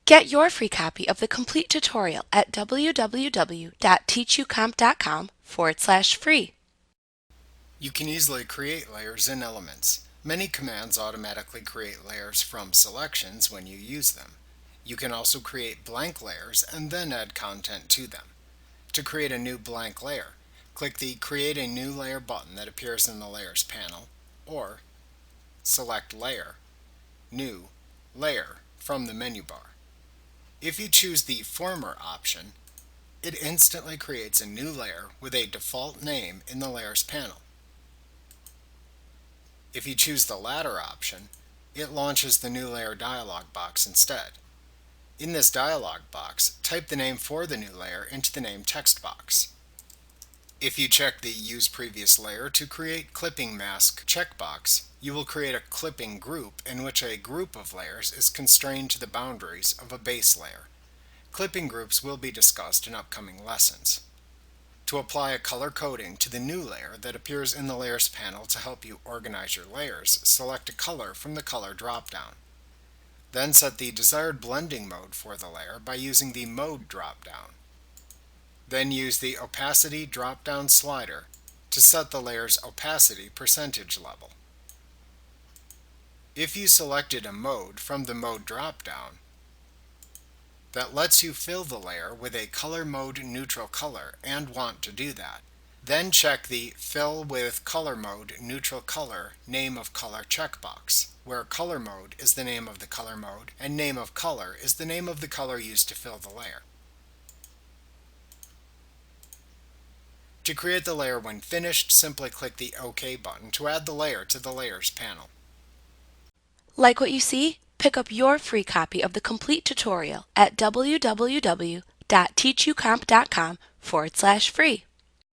Get your free copy of the complete tutorial at www.teachucomp.com/free. You can easily create layers in Elements. Many commands automatically create layers from selections when you use them. You can also create blank layers and then add content to them. To create a new blank layer, click the Create a New Layer button that appears in the Layers panel, or select Layer, New, Layer from the menu bar. If you choose the former option, it instantly creates a new layer with a default name in the Layers panel. If you choose the latter option, it launches the New Layer dialog box instead. In this dialog box, type the name for the new layer into the name text box. If you check the Use Previous Layer to create Clipping Mask checkbox, you will create a clipping group in which a group of layers is constrained to the boundaries of a base layer. Clipping groups will be discussed in upcoming lessons. To apply a color coding to the new layer that appears in the Layers panel to help you organize your layers, select a color from the Color drop-down. Then set the desired blending mode for the layer by using the Mode drop-down. Then use the Opacity drop-down slider to set the layer's opacity percentage level. If you selected a mode from the Mode drop-down, that lets you fill the layer with a color mode neutral color and want to do that, then check the Fill with Color Mode Neutral Color Name of Color checkbox, where Color Mode is the name of the color mode and Name of Color is the name of the color used to fill the layer. To create the layer when finished, simply click the OK button to add the layer to the Layers panel. Like what you see? Pick up your free copy of the complete tutorial at www.teachucomp.com/free.